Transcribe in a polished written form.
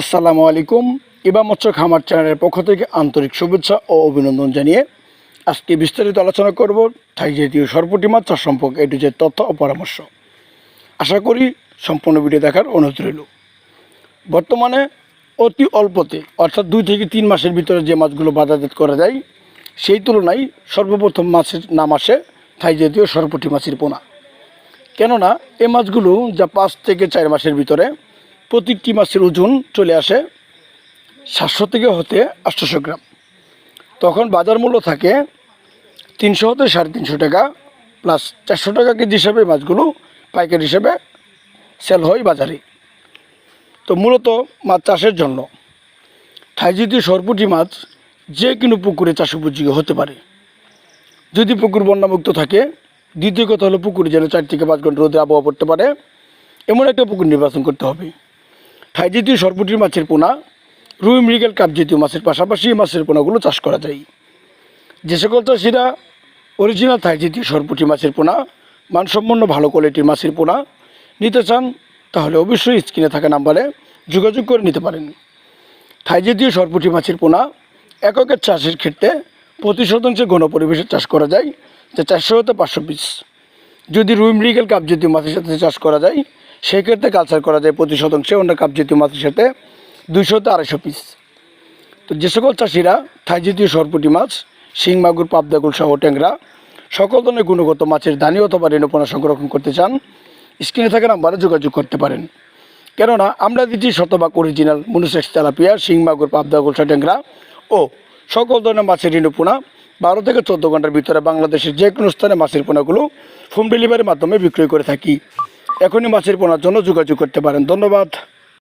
আসসালামু আলাইকুম। ইবা মৎস্য খামার চ্যানেলের পক্ষ থেকে আন্তরিক শুভেচ্ছা ও অভিনন্দন জানিয়ে আজকে বিস্তারিত আলোচনা করব থাই জাতীয় সরপুঁটি মাছ চাষ সম্পর্কে এটু যে তথ্য ও পরামর্শ। আশা করি সম্পূর্ণ ভিডিও দেখার অনুরোধ রইল। বর্তমানে অতি অল্পতে অর্থাৎ 2 থেকে 3 মাসের ভিতরে যে মাছগুলো বাজারজাত করা যায় সেই তুলনায় সর্বপ্রথম মাছের নাম আসে থাই জাতীয় সরপুঁটি মাছের পোনা। কেননা এই মাছগুলো যা 5 থেকে 4 মাসের ভিতরে প্রতিটি মাছের ওজন চলে আসে 700 থেকে 800 গ্রাম। তখন বাজার মূল্য থাকে 300 থেকে 350 টাকা প্লাস 400 টাকা কেজি হিসাবে মাছগুলো পাইকারি হিসেবে সেল হয় বাজারে। তো মূলত মাছ চাষের জন্য থাই জাতীয় সরপুঁটি মাছ যে কোনো পুকুরে চাষ উপযোগী হতে পারে যদি পুকুর বন্যামুক্ত থাকে। দ্বিতীয় কথা হলো পুকুরে যেন 4 থেকে 5 ঘন্টা রোদে আবহাওয়া পড়তে পারে এমন একটা পুকুর নির্বাচন করতে হবে। থাই জাতীয় সরপুঁটি মাছের পোনা রুই মৃগেল কাপ জাতীয় মাছের পাশাপাশি মাছের পোনাগুলো চাষ করা যায়। যে সকল চাষিরা অরিজিনাল থাই জাতীয় সরপুঁটি মাছের পোনা মানসম্পন্ন ভালো কোয়ালিটির মাছের পোনা নিতে চান তাহলে অবশ্যই স্ক্রিনে থাকা নাম্বারে যোগাযোগ করে নিতে পারেন। থাই জাতীয় সরপুঁটি মাছের পোনা এককের চাষের ক্ষেত্রে প্রতি শতাংশে ঘন পরিবেশে চাষ করা যায় যা 400 থেকে 500 পিস। যদি রুই মৃগেল কাপ জাতীয় মাছের সাথে চাষ করা যায় সেক্ষেত্রে কালচার করা যায় প্রতি শতাংশে অন্য কাপ জাতীয় মাছের সাথে 200 থেকে 250 পিস। তো যে সকল চাষিরা থাই জাতীয় সরপুঁটি মাছ, শিং মাগুর, পাবদা, গুলশা ও ট্যাংরা সকল ধরনের গুণগত মাছের দানি অথবা রেণুপোনা সংরক্ষণ করতে চান স্ক্রিনে থাকা নাম্বারে যোগাযোগ করতে পারেন। কেননা আমরা দিচ্ছি শতভাগ অরিজিনাল মনুসেক্স তেলাপিয়া, শিং মাগুর, পাবদা, গুলশা, ট্যাংরা ও সকল ধরনের মাছের রেণুপোনা 12 থেকে 14 ঘন্টার ভিতরে বাংলাদেশের যে কোনো স্থানে মাছের পোনাগুলো হোম ডেলিভারির মাধ্যমে বিক্রয় করে থাকি। এখনই মাছের পোনার জন্য যোগাযোগ করতে পারেন। ধন্যবাদ।